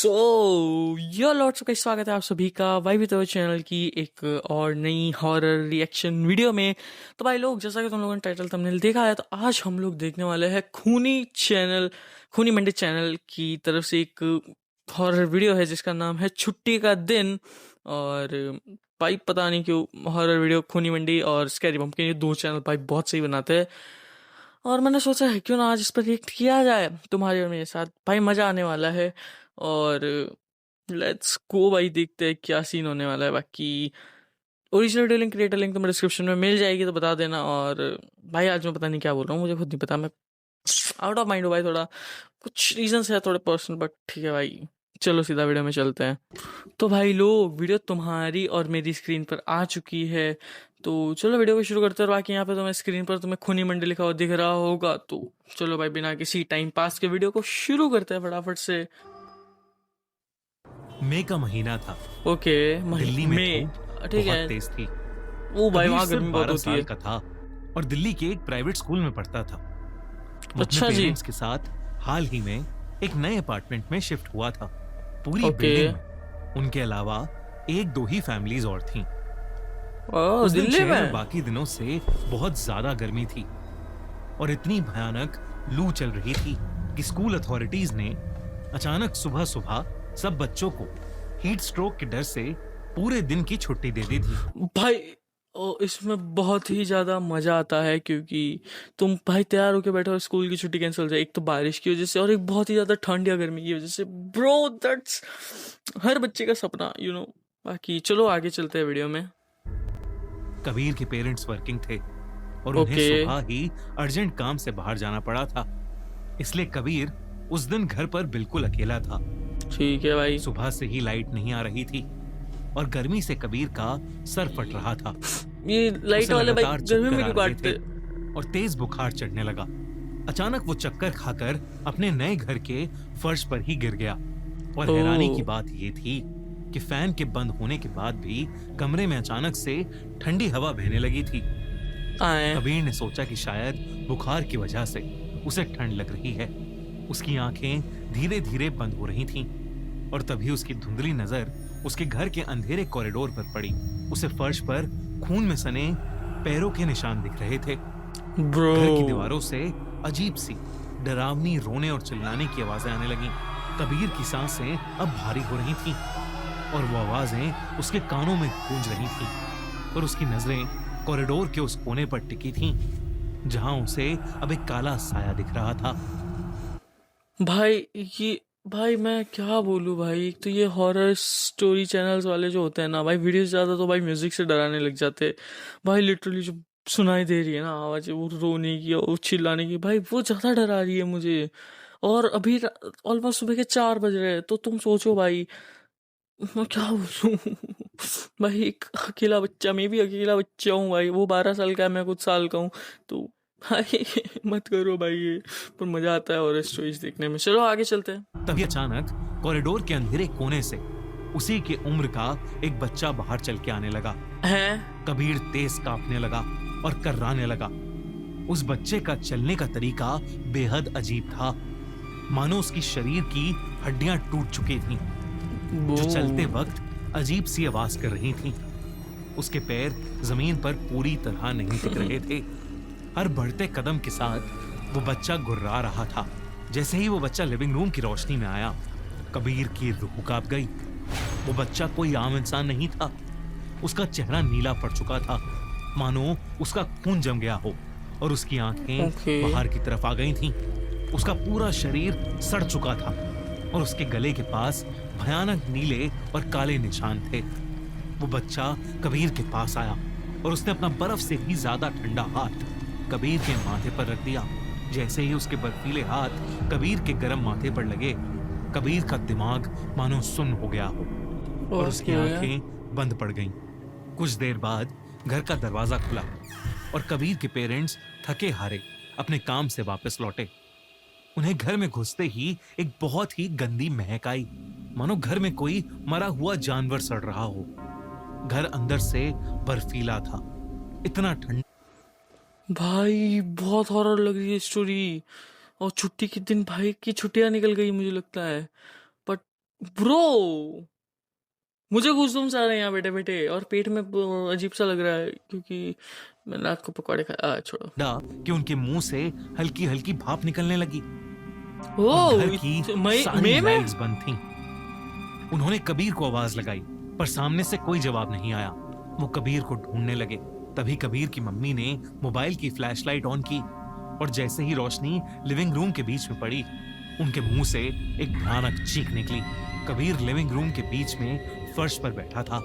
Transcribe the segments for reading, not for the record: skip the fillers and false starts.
सो यो lots का स्वागत है आप सभी का वाई विद चैनल की एक और नई हॉरर रिएक्शन वीडियो में। तो भाई लोग, जैसा कि तुम लोगों ने टाइटल थंबनेल देखा है, तो आज हम लोग देखने वाले हैं खूनी मंडी चैनल की तरफ से एक हॉरर वीडियो है जिसका नाम है छुट्टी का दिन। और भाई पता नहीं क्यों हॉरर वीडियो खूनी मंडी और स्कैरी पम्पकिन, ये दो चैनल भाई बहुत सही बनाते हैं। और मैंने सोचा है क्यों ना आज इस पर रिएक्ट किया जाए तुम्हारे और मेरे साथ। भाई मजा आने वाला है। और लेट्स गो भाई, देखते हैं क्या सीन होने वाला है। बाकी original video link, creator link तो मेरे डिस्क्रिप्शन में मिल जाएगी, तो बता देना। और भाई आज मैं पता नहीं क्या बोल रहा हूँ, मुझे खुद नहीं पता, मैं आउट ऑफ माइंड हूँ भाई। थोड़ा कुछ रीजंस है थोड़े पर्सनल, बट ठीक है भाई, चलो सीधा वीडियो में चलते हैं। तो भाई लोग, वीडियो तुम्हारी और मेरी स्क्रीन पर आ चुकी है, तो चलो वीडियो को शुरू करते हैं। और बाकी यहाँ पे तुम्हें स्क्रीन पर तुम्हें खूनी मंडी लिखा हुआ दिख रहा होगा, तो चलो भाई बिना किसी टाइम पास के वीडियो को शुरू करते हैं फटाफट से। मई का महीना था। ओके, दिल्ली में ठीक धूप बहुत है। तेज थी। ओ भाई, कबीर वहाँ सिर्फ गर्मी बहुत 12 होती साल है। का था और दिल्ली के एक प्राइवेट स्कूल में पढ़ता था। वो अच्छा अपने जी। पेरेंट्स के साथ हाल ही में एक नए अपार्टमेंट में शिफ्ट हुआ था। पूरी ओके। बिल्डिंग में उनके अलावा एक दो ही फैमिलीज और थीं। ओ, उस दिन दिल्ली शहर में में। बाकी दिनों से बहुत ज्यादा गर्मी थी और इतनी भयानक लू चल रही थी कि स्कूल अथॉरिटीज ने अचानक सुबह सुबह सब बच्चों को हीट स्ट्रोक के डर से पूरे दिन की छुट्टी दे दी थी। भाई इसमें बहुत ही ज्यादा मजा आता है, क्योंकि तुम भाई तैयार होके बैठे हो, स्कूल की छुट्टी कैंसिल हो जाए, एक तो बारिश की वजह से और एक बहुत ही ज्यादा ठंड या गर्मी की वजह से। ब्रो, दैट्स हर बच्चे का सपना, बाकी चलो आगे चलते हैं वीडियो में। कबीर के पेरेंट्स वर्किंग थे और उन्हें ओके। सुबह ही अर्जेंट काम से बाहर जाना पड़ा था, इसलिए कबीर उस दिन घर पर बिल्कुल अकेला था। ठीक है भाई। सुबह से ही लाइट नहीं आ रही थी और गर्मी से कबीर का सर फट रहा था। ये लाइट उसे वाले भाई लगातार गर्मी चक्कर में आ क्यों रहे काटते? थे और तेज बुखार चढ़ने लगा। अचानक वो चक्कर खाकर अपने नए घर के फर्श पर ही गिर गया। और हैरानी की बात ये थी कि फैन के बंद होने के बाद भी कमरे में अचानक से ठंडी हवा बहने लगी थी। आए। कबीर ने सोचा कि शायद बुखार की वजह से उसे ठंड लग रही है। उसकी आंखें धीरे धीरे बंद हो रही थीं और तभी उसकी धुंधली नजर उसके घर के अंधेरे कॉरिडोर पर पड़ी। उसे फर्श पर खून में सने पैरों के निशान दिख रहे थे। ब्रो, घर की दीवारों से अजीब सी डरावनी रोने और चिल्लाने की आवाजें आने लगीं। कबीर की सांसें अब भारी हो रही थीं और वो आवाजें उसके कानों में गूंज रही थीं। और उसकी नजरें कॉरिडोर के उस कोने पर टिकी थीं जहां उसे अब एक काला साया दिख रहा था। भाई मैं क्या बोलूं भाई। एक तो ये हॉरर स्टोरी चैनल्स वाले जो होते हैं ना भाई, वीडियोस ज्यादा तो भाई म्यूजिक से डराने लग जाते हैं। भाई लिटरली जो सुनाई दे रही है ना आवाज, वो रोने की और चिल्लाने की, भाई वो ज्यादा डरा रही है मुझे। और अभी ऑलमोस्ट सुबह के 4 बज रहे हैं, तो तुम सोचो भाई, मैं क्या बोलूं। भाई एक अकेला बच्चा, मैं भी अकेला बच्चा हूँ भाई, वो 12 साल का है, मैं कुछ साल का हूँ, तो भाई मत करो भाई ये। पर मजा आता है और स्टोरीज देखने में। चलो आगे चलते हैं। तभी अचानक कॉरिडोर के अंधेरे कोने से उसी के उम्र का एक बच्चा बाहर चल के आने लगा। हैं? कबीर तेज कांपने लगा और कर्राने लगा। उस बच्चे का चलने का तरीका बेहद अजीब था, मानो उसकी शरीर की हड्डियां टूट चुकी थीं, जो चलते वक्त अजीब सी आवाज कर रही थीं। उसके पैर जमीन पर पूरी तरह नहीं टिक रहे थे। हर बढ़ते कदम के साथ वो बच्चा गुर्रा रहा था। जैसे ही वो बच्चा लिविंग रूम की रोशनी में आया, कबीर की रूह कांप गई। वो बच्चा कोई आम इंसान नहीं था। उसका चेहरा नीला पड़ चुका था, मानो उसका खून जम गया हो, और उसकी आंखें बाहर की तरफ आ गई थीं। उसका पूरा शरीर सड़ चुका था और उसके गले के पास भयानक नीले और काले निशान थे। वो बच्चा कबीर के पास आया और उसने अपना बर्फ से भी ज्यादा ठंडा हाथ कबीर के माथे पर रख दिया। जैसे ही उसके बर्फीले हाथ कबीर के गर्म माथे पर लगे, कबीर का दिमाग मानो सुन्न हो गया हो और उसकी आंखें बंद पड़ गईं। कुछ देर बाद घर का दरवाजा खुला और कबीर के पेरेंट्स थके हारे अपने काम से वापस लौटे। उन्हें घर में घुसते ही एक बहुत ही गंदी महक आई, मानो घर में कोई मरा हुआ जानवर सड़ रहा हो। घर अंदर से बर्फीला था, इतना ठंडा। भाई बहुत हॉरर लग रही है स्टोरी। और छुट्टी के दिन भाई की छुट्टियां निकल गई मुझे लगता है। बट ब्रो मुझे गूज़बम्स आ रहे हैं यहाँ बैठे बैठे, और पेट में अजीब सा लग रहा है क्योंकि मैंने रात को पकौड़े खाए। छोड़ो। कि उनके मुंह से हल्की हल्की भाप निकलने लगी। ओह, घर की सारी लाइट्स बंद थीं। उन्होंने कबीर को आवाज लगाई, पर सामने से कोई जवाब नहीं आया। वो कबीर को ढूंढने लगे। तभी कबीर की मम्मी ने मोबाइल की फ्लैशलाइट ऑन की, और जैसे ही रोशनी लिविंग रूम के बीच में पड़ी, उनके मुंह से एक भयानक चीख निकली। कबीर लिविंग रूम के बीच में फर्श पर बैठा था।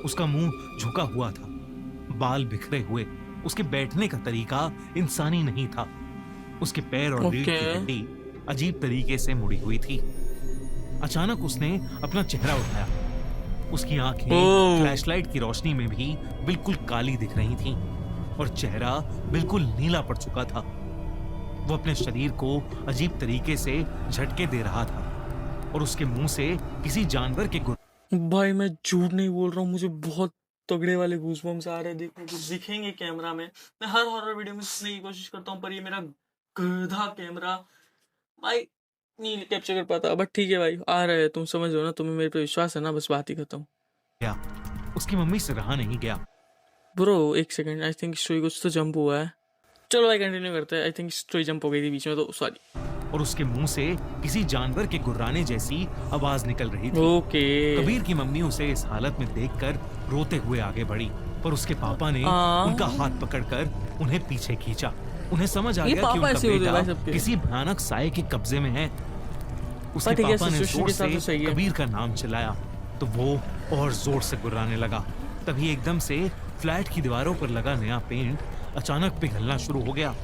उसका मुंह झुका हुआ था, बाल बिखरे हुए। उसके बैठने का तरीका इंसानी नहीं था। उसके पैर और रीढ़ की हड्डी अजीब तरीके से मुड़ी हुई थी। अचानक उसने अपना चेहरा उठाया। उसकी आंखें फ्लैशलाइट की रोशनी में भी बिल्कुल काली दिख रही थीं, और चेहरा बिल्कुल नीला पड़ चुका था। वो अपने शरीर को अजीब तरीके से झटके दे रहा था, और उसके मुंह से किसी जानवर के भाई मैं झूठ नहीं बोल रहा हूँ, मुझे बहुत तगड़े वाले गूज़बम्स आ रहे हैं। देखो कुछ दिखेंगे कैमरा में। मैं हर हॉरर वीडियो में सुनने की कोशिश करता हूँ, पर ये मेरा गधा कैमरा भाई नहीं कैप्चर कर पाता। बट ठीक है भाई, आ रहे हैं, तुम समझ लो ना, तुम्हें मेरे पे विश्वास है ना, बस बात ही करता हूँ। क्या उसकी मम्मी से रहा नहीं गया। ब्रो एक सेकंड, आई थिंक स्टोरी कुछ तो जंप हुआ है। चलो भाई कंटिन्यू करते हैं। आई थिंक स्टोरी जंप हो गई थी बीच में, तो सॉरी। और उसके मुंह से किसी जानवर के गुर्राने जैसी आवाज निकल रही थी। ओके। कबीर की मम्मी उसे इस हालत में देखकर रोते हुए आगे बढ़ी, पर उसके पापा ने उनका हाथ पकड़कर उन्हें पीछे खींचा। उन्हें समझ आ गया कि उनका बेटा किसी भयानक साये के कब्जे में है। उसके पापा ने जोर से कबीर का नाम चिल्लाया, तो वो और जोर से गुर्राने लगा। तभी एकदम से फ्लैट की दीवारों पर लगा नया पेंट अचानक पिघलना शुरू हो गया।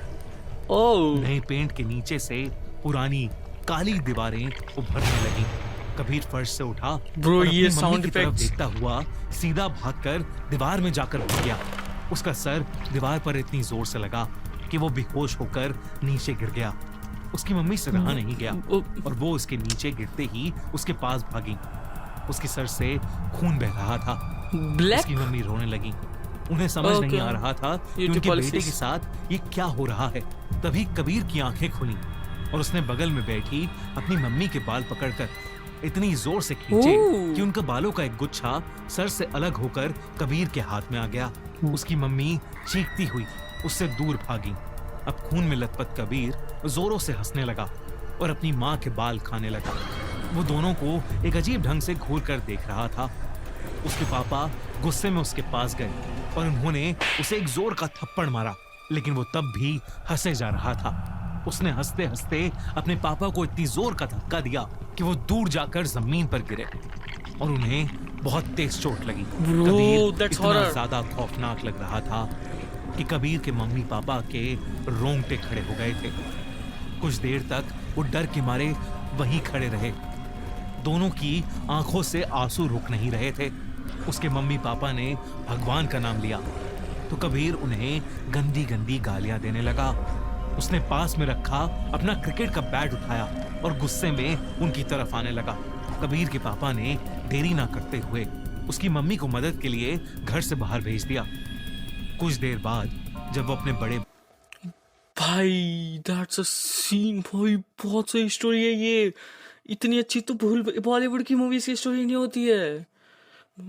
नए पेंट के नीचे से पुरानी काली दीवारें उभरने लगी। कबीर फर्श से उठा, ब्रो और ये अपनी साउंड मम्मी की तरफ देखता हुआ सीधा भागकर दीवार में जाकर बैठ गया। उसका सर दीवार पर इतनी जोर से लगा कि वो बेहोश होकर नीचे गिर गया। उसकी मम्मी से रहा नहीं गया, और वो उसके नीचे गिरते ही उसके पास भागी। उसके सर से खून बह रहा था। उसकी मम्मी रोने लगी। उन्हें समझ नहीं आ रहा था कि उनके बेटे के साथ ये क्या हो रहा है। तभी कबीर की आंखें खुली, और उसने बगल में बैठी अपनी मम्मी के बाल पकड़कर इतनी जोर से खींचे कि उनका बालों का एक गुच्छा सर से अलग होकर कबीर के हाथ में आ गया। उसकी मम्मी चीखती हुई उससे दूर भागी। अब खून में लथपथ कबीर जोरों से हंसने लगा और अपनी माँ के बाल खाने लगा। वो दोनों को एक अजीब ढंग से घूर कर देख रहा था। उसके पापा गुस्से में उसके पास गए और उन्होंने उसे एक जोर का थप्पड़ मारा, लेकिन वो तब भी हंसे जा रहा था। उसने हंसते हंसते अपने पापा को इतनी जोर का धक्का दिया कि वो दूर जाकर जमीन पर गिरे और उन्हें बहुत तेज चोट लगी। कबीर इतना ज्यादा खौफनाक लग रहा था कि कबीर के मम्मी पापा के रोंगटे खड़े हो गए थे। कुछ देर तक वो डर के मारे वहीं खड़े रहे। दोनों की आंखों से आंसू रुक नहीं रहे थे। उसके मम्मी पापा ने भगवान का नाम लिया तो कबीर उन्हें गंदी गंदी गालियां देने लगा। उसने पास में रखा अपना क्रिकेट का बैट उठाया और गुस्से में उनकी तरफ आने लगा। कबीर के पापा ने देरी ना करते हुए उसकी मम्मी को मदद के लिए घर से बाहर भेज दिया। कुछ देर बाद जब वो अपने बड़े भाई दैट्स अ सीन, भाई बहुत सही स्टोरी है ये। इतनी अच्छी तो बॉलीवुड की मूवीज की स्टोरी नहीं होती है।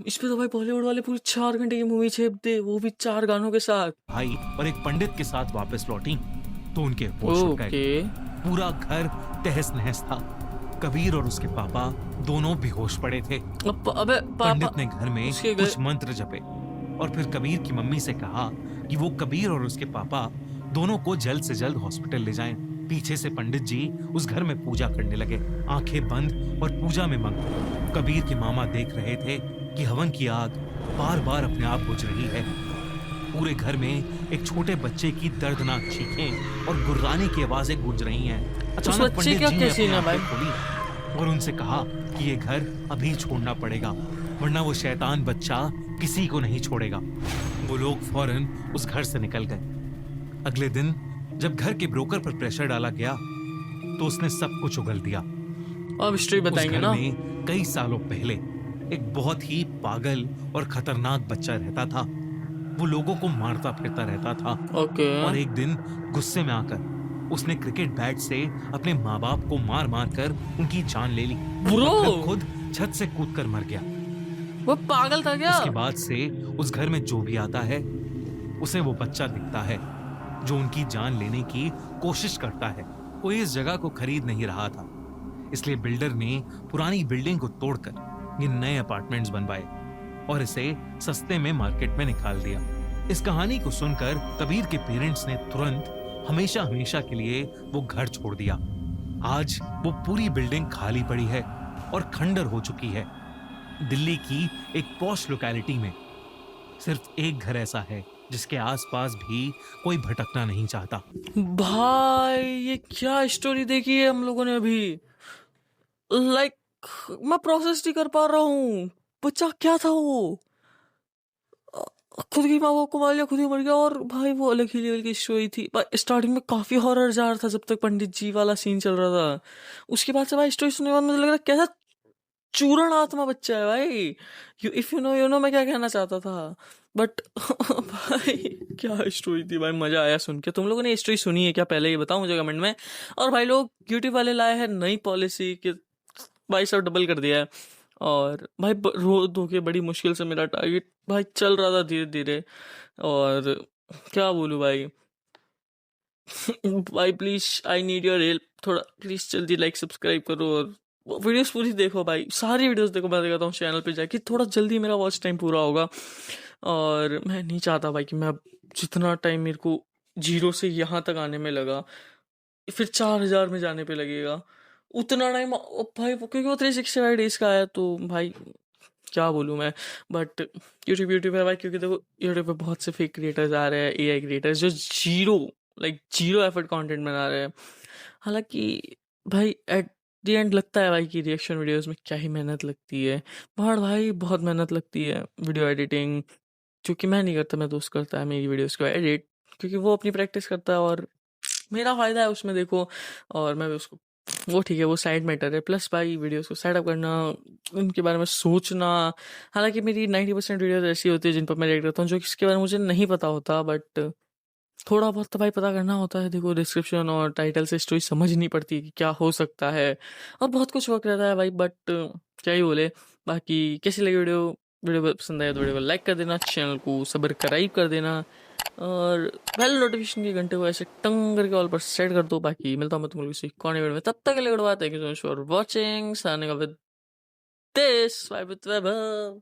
इस पे तो भाई बॉलीवुड वाले पूरी 4 घंटे की मूवी छेप दे, वो भी 4 गानों के साथ। भाई और एक पंडित के साथ वापस लौटी तो उनके होश उड़ गए। पूरा घर तहस नहस था। कबीर और उसके पापा दोनों बेहोश पड़े थे। अबे पंडित ने घर में कुछ मंत्र जपे और फिर कबीर की मम्मी से कहा कि वो कबीर और उसके पापा दोनों को जल्द से जल्द हॉस्पिटल ले जाएं। पीछे से पंडित जी उस घर में पूजा करने लगे, आंखें बंद और पूजा में मग्न। कबीर के मामा देख रहे थे कि हवन की आग बार बार अपने आप बुझ रही है। पूरे घर में एक छोटे बच्चे की दर्दनाक चीखें और गुर्राने की आवाजें गूंज रही हैं। अचानक पंडित जी ने अपनी आंखें खोली और उनसे कहा कि ये घर अभी छोड़ना पड़ेगा, वरना वो शैतान बच्चा किसी को नहीं छोड़ेगा। वो लोग फौरन उस घर से निकल गए। अगले दिन जब घर के ब्रोकर पर प्रेशर डाला गया तो उसने सब कुछ उगल दिया। अब स्टोरी बताएंगे ना। कई सालों पहले एक बहुत ही पागल और खतरनाक बच्चा रहता था। वो लोगों को मारता फिरता रहता था। और एक दिन गुस्से में आकर उसने क्रिकेट बैट से अपने माँ बाप को मार मार कर उनकी जान ले ली। खुद छत से कूदकर मर गया। वो पागल था क्या? उसके बाद से उस घर में जो भी आता है उसे वो बच्चा दिखता है जो उनकी जान लेने की कोशिश करता है। कोई इस जगह को खरीद नहीं रहा था, इसलिए बिल्डर ने पुरानी बिल्डिंग को तोड़कर ये नए अपार्टमेंट्स बनवाए और इसे सस्ते में मार्केट में निकाल दिया। इस कहानी को सुनकर कबीर के पेरेंट्स ने तुरंत हमेशा हमेशा के लिए वो घर छोड़ दिया। आज वो पूरी बिल्डिंग खाली पड़ी है और खंडर हो चुकी है। दिल्ली की एक पॉश लोकेलिटी में सिर्फ एक घर ऐसा है जिसके आसपास भी कोई भटकना नहीं चाहता। भाई ये क्या स्टोरी देखी है हम लोगों ने अभी? लाइक मैं प्रोसेस नहीं कर पा रहा हूँ। बच्चा क्या था वो? खुद की माँ बाप को मार लिया, खुद ही मर गया। और भाई वो अलग ही लेवल की स्टोरी थी। स्टार्टिंग में काफी हॉरर जा रहा था जब तक पंडित जी वाला सीन चल रहा था। उसके बाद से भाई स्टोरी सुनने के बाद मुझे लग रहा कैसा चूरण आत्मा बच्चा है भाई। इफ यू नो मैं क्या कहना चाहता था। बट भाई क्या स्टोरी थी भाई, मजा आया सुन के। तुम लोगों ने स्टोरी सुनी है क्या? पहले ये बताओ मुझे कमेंट में। और भाई लोग यूट्यूब वाले लाए हैं नई पॉलिसी कि भाई सब डबल कर दिया है। और भाई रो धो के बड़ी मुश्किल से मेरा टारगेट भाई चल रहा था धीरे धीरे। और क्या बोलूं भाई। भाई please I need your help. थोड़ा प्लीज जल्दी लाइक सब्सक्राइब करो और वीडियोस पूरी देखो भाई, सारी वीडियोस देखो। मैं कहता हूँ चैनल पे जाके थोड़ा जल्दी मेरा वॉच टाइम पूरा होगा। और मैं नहीं चाहता भाई कि मैं जितना टाइम मेरे को 0 से यहाँ तक आने में लगा फिर 4000 में जाने पे लगेगा उतना टाइम भाई क्योंकि वो 365 डेज का है। तो भाई क्या बोलूँ मैं। बट यूट्यूब है भाई, क्योंकि देखो यूट्यूब पे बहुत से फेक क्रिएटर्स आ रहे हैं, एआई क्रिएटर्स जो जीरो एफर्ट कंटेंट बना रहे हैं। हालांकि भाई एट द एंड लगता है भाई कि रिएक्शन वीडियोस में क्या ही मेहनत लगती है। बट भाई बहुत मेहनत लगती है वीडियो एडिटिंग, क्योंकि मैं नहीं करता, मैं दोस्त करता है मेरी वीडियोस को एडिट, क्योंकि वो अपनी प्रैक्टिस करता है और मेरा फायदा है उसमें देखो। और मैं भी उसको वो ठीक है वो साइड मैटर है। प्लस भाई वीडियोस को सेटअप करना, उनके बारे में सोचना। हालांकि मेरी 90% वीडियोस ऐसी होती है जिन पर मैं रिएक्ट करता हूँ जो इसके बारे में मुझे नहीं पता होता। बट थोड़ा बहुत तो भाई पता करना होता है। देखो डिस्क्रिप्शन और टाइटल से स्टोरी समझ नहीं पड़ती कि क्या हो सकता है और बहुत कुछ वर्क रहता है भाई। बट क्या ही बोले। बाकी कैसी लगी वीडियो? वीडियो पसंद आया तो वीडियो को लाइक कर देना, चैनल को सब्सक्राइब कर देना और बेल नोटिफिकेशन के घंटे को ऐसे टंग करके ऑल पर सेट कर दो। बाकी मिलता हूँ मैं तुम लोग किसी कौन वीडियो में, तब तक के लिए good bye. Thank you so much for watching. Signing off with this vibe with Vaibhav.